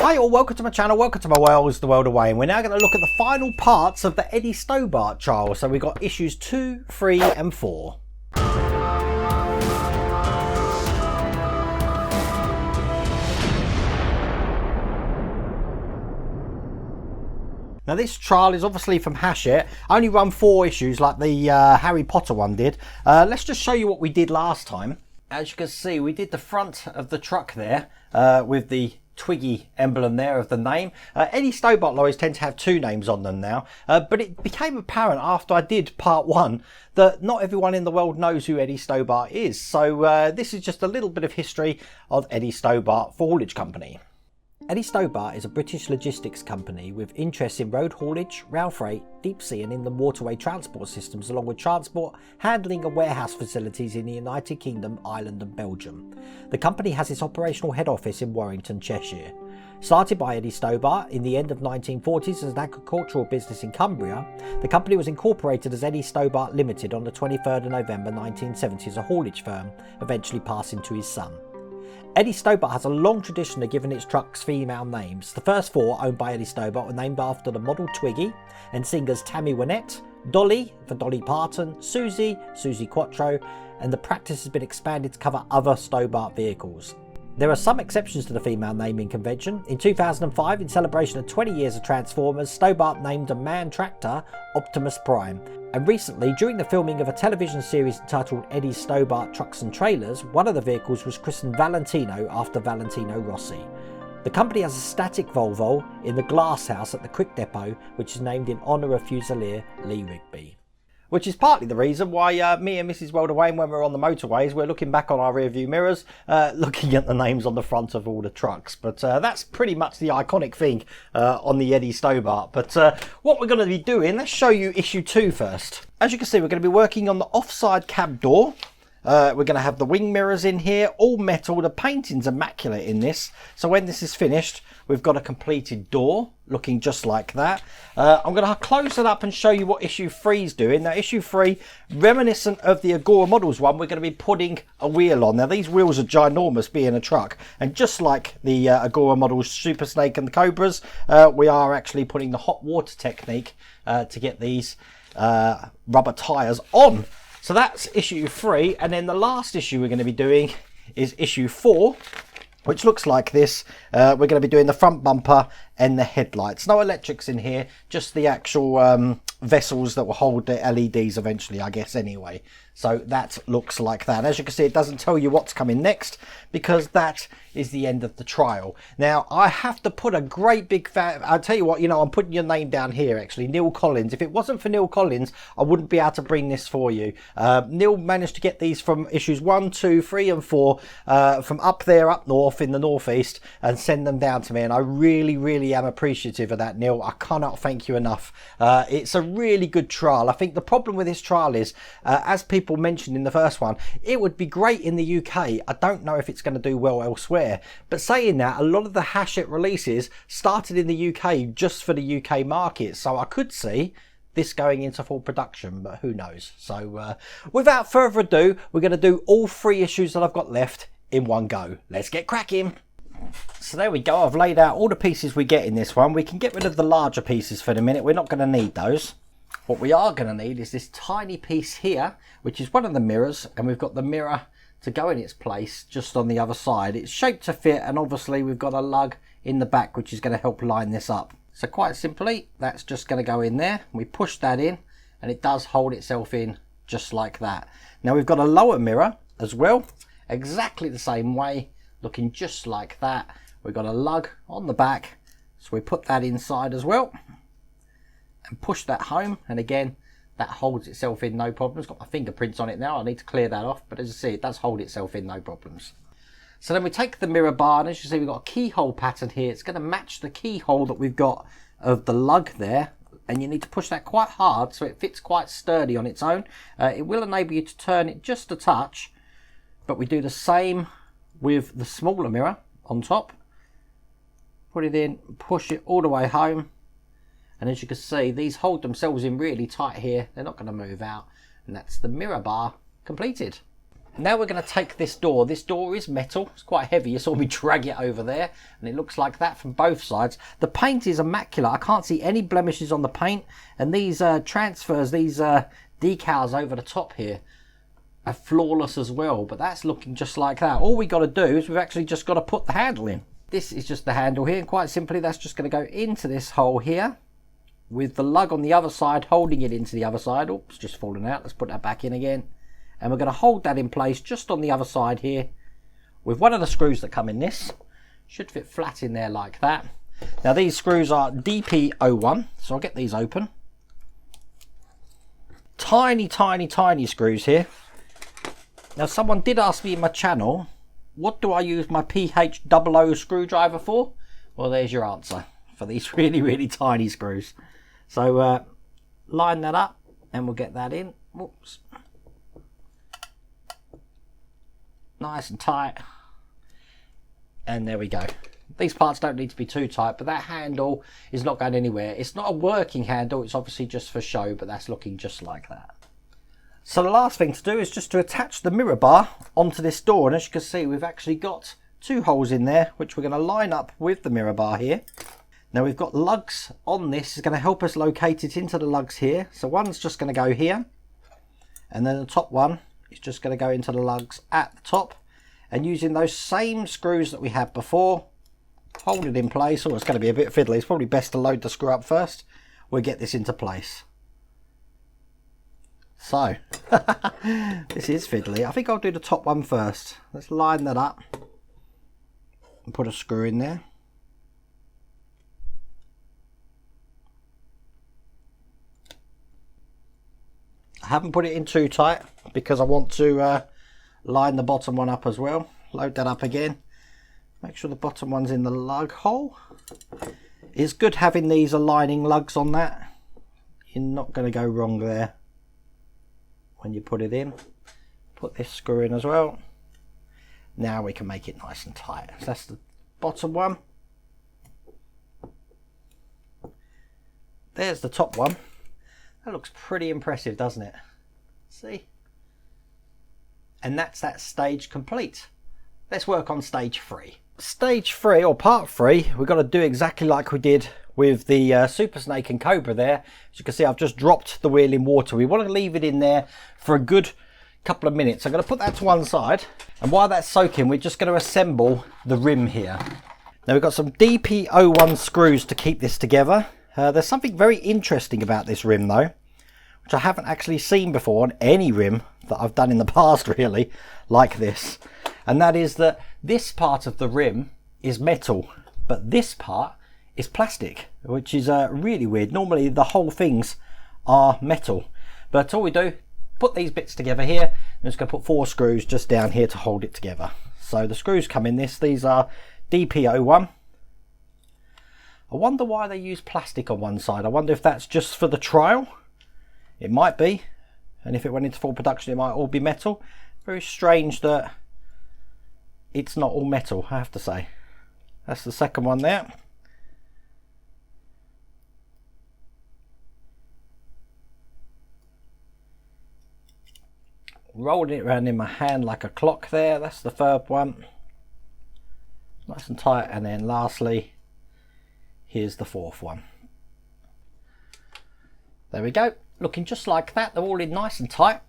Hi all, welcome to my channel, welcome to my world, the world away, and we're now going to look at the final parts of the Eddie Stobart trial. So we've got issues 2, 3 and 4. Now this trial is obviously from Hachette. I only run 4 issues like the Harry Potter one did. Let's just show you what we did last time. As you can see, we did the front of the truck there with the Twiggy emblem there of the name. Eddie Stobart lorries tend to have 2 names on them now, but it became apparent after I did part 1 that not everyone in the world knows who Eddie Stobart is. So this is just a little bit of history of Eddie Stobart Haulage Company. Eddie Stobart is a British logistics company with interests in road haulage, rail freight, deep sea and inland waterway transport systems, along with transport, handling and warehouse facilities in the United Kingdom, Ireland and Belgium. The company has its operational head office in Warrington, Cheshire. Started by Eddie Stobart in the end of 1940s as an agricultural business in Cumbria, the company was incorporated as Eddie Stobart Limited on the 23rd of November 1970 as a haulage firm, eventually passing to his son. Eddie Stobart has a long tradition of giving its trucks female names. The first 4 owned by Eddie Stobart were named after the model Twiggy and singers Tammy Wynette, Dolly for Dolly Parton, Susie Quattro, and the practice has been expanded to cover other Stobart vehicles. There are some exceptions to the female naming convention. In 2005, in celebration of 20 years of Transformers, Stobart named a MAN tractor Optimus Prime. And recently, during the filming of a television series entitled Eddie Stobart Trucks and Trailers, one of the vehicles was christened Valentino after Valentino Rossi. The company has a static Volvo in the glass house at the Quick Depot, which is named in honour of Fusilier Lee Rigby. Which is partly the reason why me and Mrs. Wayne, when we're on the motorways, we're looking back on our rear view mirrors, looking at the names on the front of all the trucks. But that's pretty much the iconic thing on the Eddie Stobart. But what we're going to be doing, let's show you issue 2 first. As you can see, we're going to be working on the offside cab door. We're going to have the wing mirrors in here, all metal. The painting's immaculate in this. So when this is finished, we've got a completed door looking just like that. I'm going to close it up and show you what issue 3 is doing. Now issue 3, reminiscent of the Agora Models one, we're going to be putting a wheel on. Now these wheels are ginormous being a truck, and just like the Agora Models Super Snake and the Cobras, we are actually putting the hot water technique to get these rubber tyres on. So that's issue 3, and then the last issue we're going to be doing is issue 4, which looks like this. We're going to be doing the front bumper and the headlights. No electrics in here, just the actual vessels that will hold the LEDs eventually, I guess, anyway. So that looks like that. As you can see, it doesn't tell you what's coming next because that is the end of the trial. Now, I have to put a great big I'll tell you what, you know, I'm putting your name down here, actually, Neil Collins. If it wasn't for Neil Collins, I wouldn't be able to bring this for you. Neil managed to get these from issues 1, 2, 3 and 4 from up there, up north in the northeast, and send them down to me. And I really am appreciative of that, Neil. I cannot thank you enough. It's a really good trial. I think the problem with this trial is, as people mentioned in the first one, it would be great in the UK. I don't know if it's going to do well elsewhere. But saying that, a lot of the Hachette releases started in the UK just for the UK market. So I could see this going into full production, but who knows. So without further ado, we're going to do all 3 issues that I've got left in one go. Let's get cracking. So there we go. I've laid out all the pieces we get in this one. We can get rid of the larger pieces for the minute. We're not going to need those. What we are going to need is this tiny piece here, which is one of the mirrors, and we've got the mirror to go in its place just on the other side. It's shaped to fit, and obviously we've got a lug in the back which is going to help line this up. So quite simply, that's just going to go in there. We push that in and it does hold itself in just like that. Now we've got a lower mirror as well, exactly the same way, looking just like that. We've got a lug on the back, so we put that inside as well and push that home, and again that holds itself in no problems. Got my fingerprints on it now, I need to clear that off, but as you see, it does hold itself in no problems. So then we take the mirror bar, and as you see, we've got a keyhole pattern here. It's going to match the keyhole that we've got of the lug there, and you need to push that quite hard so it fits quite sturdy on its own. It will enable you to turn it just a touch, but we do the same with the smaller mirror on top. Put it in, push it all the way home, and as you can see, these hold themselves in really tight here. They're not going to move out, and that's the mirror bar completed. Now we're going to take this door. This door is metal. It's quite heavy. You saw me drag it over there, and it looks like that from both sides. The paint is immaculate. I can't see any blemishes on the paint, and these transfers, these decals over the top here are flawless as well, but that's looking just like that. All we got to do is we've actually just got to put the handle in. This is just the handle here, and quite simply that's just going to go into this hole here with the lug on the other side holding it into the other side. Oops, just fallen out. Let's put that back in again. And we're going to hold that in place just on the other side here with one of the screws that come in this. Should fit flat in there like that. Now these screws are DP01, so I'll get these open. Tiny, tiny, tiny screws here. Now someone did ask me in my channel, what do I use my PH00 screwdriver for? Well, there's your answer for these really, really tiny screws. So line that up and we'll get that in. Whoops. Nice and tight, and there we go. These parts don't need to be too tight, but that handle is not going anywhere. It's not a working handle, it's obviously just for show, but that's looking just like that. So the last thing to do is just to attach the mirror bar onto this door, and as you can see we've actually got two holes in there which we're going to line up with the mirror bar here. Now we've got lugs on this. It's going to help us locate it into the lugs here. So one's just going to go here, and then the top one is just going to go into the lugs at the top, and using those same screws that we had before, hold it in place. Oh, it's going to be a bit fiddly. It's probably best to load the screw up first. We'll get this into place. So this is fiddly. I think I'll do the top one first. Let's line that up and put a screw in there. I haven't put it in too tight because I want to line the bottom one up as well. Load that up again. Make sure the bottom one's in the lug hole. It's good having these aligning lugs on that. You're not going to go wrong there when you put it in. Put this screw in as well. Now we can make it nice and tight. So that's the bottom one. There's the top one. That looks pretty impressive, doesn't it? See? And that's that stage complete. Let's work on stage 3. Stage 3, or part 3, we've got to do exactly like we did with the Super Snake and Cobra there. As you can see, I've just dropped the wheel in water. We want to leave it in there for a good couple of minutes. I'm going to put that to one side, and while that's soaking, we're just going to assemble the rim here. Now we've got some DP01 screws to keep this together. There's something very interesting about this rim though, which I haven't actually seen before on any rim that I've done in the past really, like this. And that is that this part of the rim is metal, but this part is plastic, which is really weird. Normally the whole things are metal, but all we do, put these bits together here, and just going to put 4 screws just down here to hold it together. So the screws come in this. These are DP01. I wonder why they use plastic on one side. I wonder if that's just for the trial. It might be, and if it went into full production it might all be metal. Very strange that it's not all metal, I have to say. That's the second one there. Rolling it around in my hand like a clock there. That's the third one. Nice and tight. And then lastly, here's the fourth one. There we go. Looking just like that. They're all in nice and tight.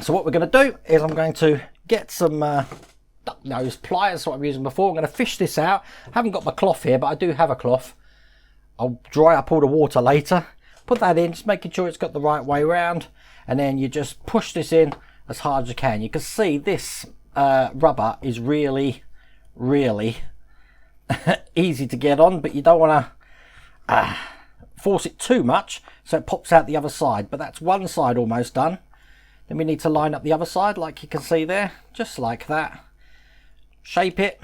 So what we're going to do is I'm going to get some duck nose pliers, what I'm using before. I'm going to fish this out. I haven't got my cloth here, but I do have a cloth. I'll dry up all the water later. Put that in, just making sure it's got the right way around. And then you just push this in as hard as you can. You can see this rubber is really, really easy to get on, but you don't want to force it too much so it pops out the other side. But that's one side almost done. Then we need to line up the other side like you can see there, just like that. Shape it,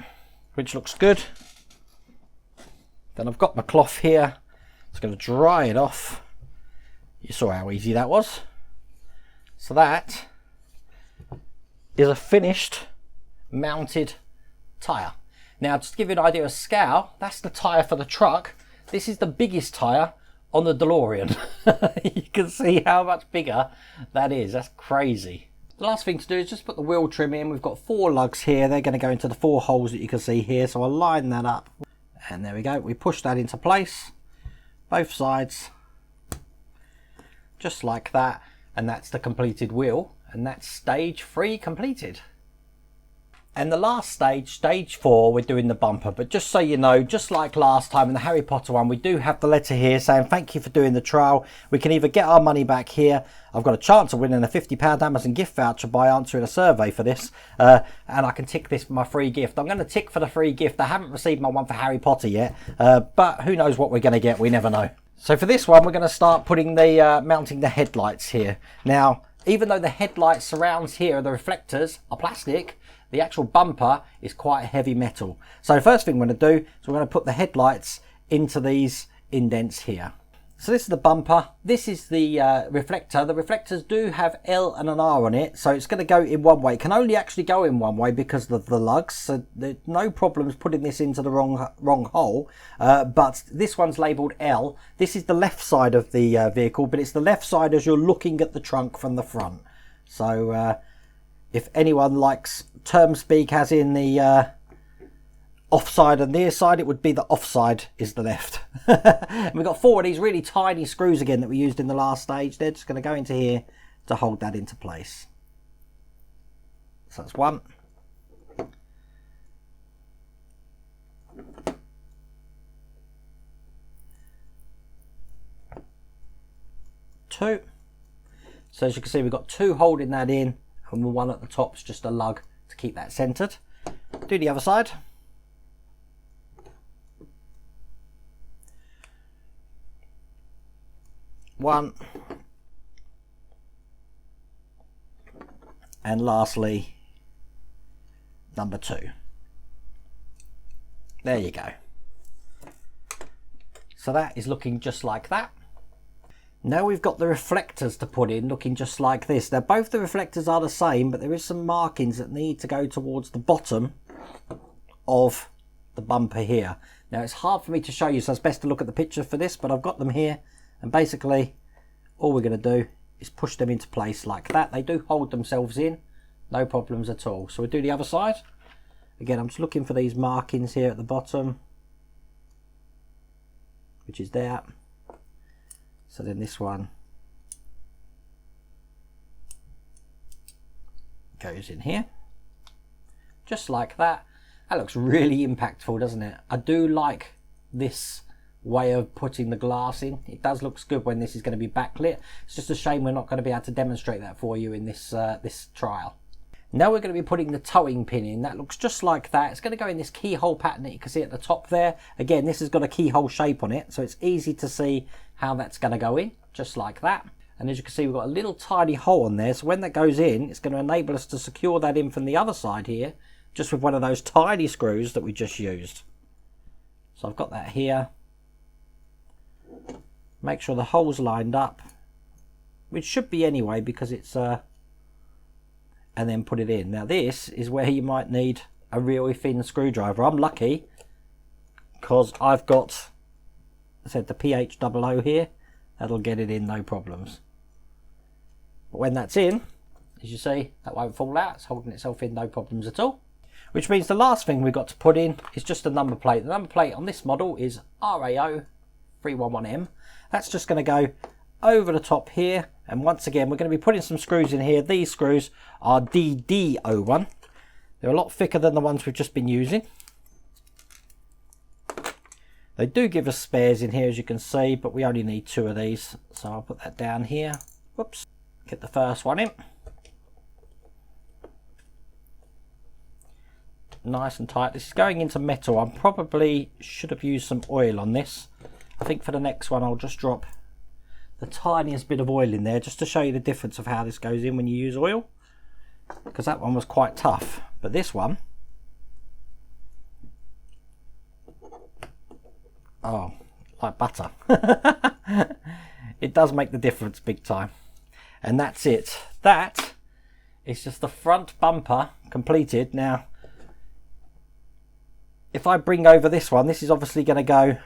which looks good. Then I've got my cloth here. It's going to dry it off. You saw how easy that was. So that is a finished mounted tyre. Now, just to give you an idea of scale, that's the tyre for the truck. This is the biggest tyre on the DeLorean. You can see how much bigger that is. That's crazy. The last thing to do is just put the wheel trim in. We've got 4 lugs here. They're going to go into the 4 holes that you can see here. So I'll line that up. And there we go. We push that into place. Both sides. Just like that. And that's the completed wheel. And that's stage 3 completed. And the last stage, stage 4, we're doing the bumper. But just so you know, just like last time in the Harry Potter one, we do have the letter here saying thank you for doing the trial. We can either get our money back here. I've got a chance of winning a £50 Amazon gift voucher by answering a survey for this. And I can tick this for my free gift. I'm going to tick for the free gift. I haven't received my one for Harry Potter yet. But who knows what we're going to get. We never know. So for this one, we're going to start putting the mounting the headlights here. Now, even though the headlight surrounds here, the reflectors are plastic, the actual bumper is quite heavy metal. So the first thing we're going to do is we're going to put the headlights into these indents here. So this is the bumper. This is the reflector. The reflectors do have L and an R on it, so it's going to go in one way. It can only actually go in one way because of the lugs, so there's no problems putting this into the wrong hole. But this one's labelled L. This is the left side of the vehicle, but it's the left side as you're looking at the trunk from the front. So if anyone likes term speak as in the offside and near side, it would be the offside is the left. And we've got 4 of these really tiny screws again that we used in the last stage. They're just going to go into here to hold that into place. So that's 1. 2. So as you can see, we've got 2 holding that in, and the one at the top is just a lug to keep that centered. Do the other side. 1, and lastly number 2. There you go. So that is looking just like that. Now we've got the reflectors to put in looking just like this. Now both the reflectors are the same, but there is some markings that need to go towards the bottom of the bumper here. Now it's hard for me to show you, so it's best to look at the picture for this, but I've got them here. And basically all we're going to do is push them into place like that. They do hold themselves in, no problems at all. So we'll do the other side. Again, I'm just looking for these markings here at the bottom, which is there. So then this one goes in here, just like that. That looks really impactful, doesn't it? I do like this way of putting the glass in. It does look good when this is going to be backlit. It's just a shame we're not going to be able to demonstrate that for you in this this trial. Now we're going to be putting the towing pin in. That looks just like that. It's going to go in this keyhole pattern that you can see at the top there. Again, this has got a keyhole shape on it, so it's easy to see how that's going to go in, just like that. And as you can see, we've got a little tiny hole on there, so when that goes in, it's going to enable us to secure that in from the other side here, just with one of those tiny screws that we just used. So I've got that here. Make sure the hole's lined up, which should be anyway because it's and then put it in. Now this is where you might need a really thin screwdriver. I'm lucky because I've got, I said, the PH00 here. That'll get it in no problems. But when that's in, as you see, that won't fall out. It's holding itself in no problems at all. Which means the last thing we've got to put in is just a number plate. The number plate on this model is RAO 311M. That's just going to go over the top here, and once again we're going to be putting some screws in here. These screws are DD01. They're a lot thicker than the ones we've just been using. They do give us spares in here, as you can see, but we only need 2 of these, so I'll put that down here. Whoops, get the first one in. Nice and tight. This is going into metal. I probably should have used some oil on this. I think for the next one I'll just drop the tiniest bit of oil in there just to show you the difference of how this goes in when you use oil, because that one was quite tough, but this one, oh, like butter. It does make the difference big time. And that's it. That is just the front bumper completed. Now if I bring over this one, this is obviously going to go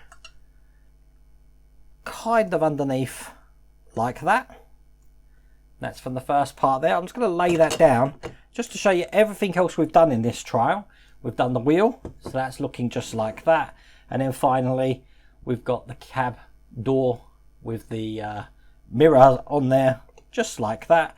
kind of underneath like that. That's from the first part there. I'm just going to lay that down just to show you everything else we've done in this trial. We've done the wheel, so that's looking just like that. And then finally, we've got the cab door with the mirror on there, just like that.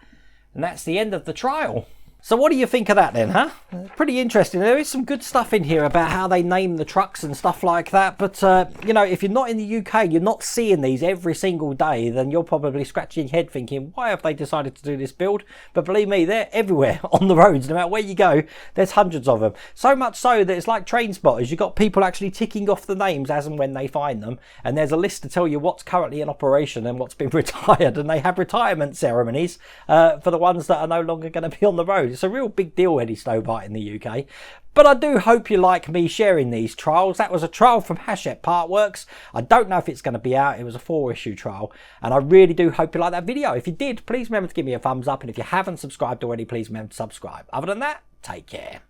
And that's the end of the trial. So what do you think of that then, huh? Pretty interesting. There is some good stuff in here about how they name the trucks and stuff like that. But, you know, if you're not in the UK, you're not seeing these every single day, then you're probably scratching your head thinking, why have they decided to do this build? But believe me, they're everywhere on the roads. No matter where you go, there's hundreds of them. So much so that it's like train spotters. You've got people actually ticking off the names as and when they find them. And there's a list to tell you what's currently in operation and what's been retired. And they have retirement ceremonies for the ones that are no longer going to be on the road. It's a real big deal, Eddie Stobart, in the UK. But I do hope you like me sharing these trials. That was a trial from Hachette Partworks. I don't know if it's going to be out. It was a 4-issue trial. And I really do hope you like that video. If you did, please remember to give me a thumbs up. And if you haven't subscribed already, please remember to subscribe. Other than that, take care.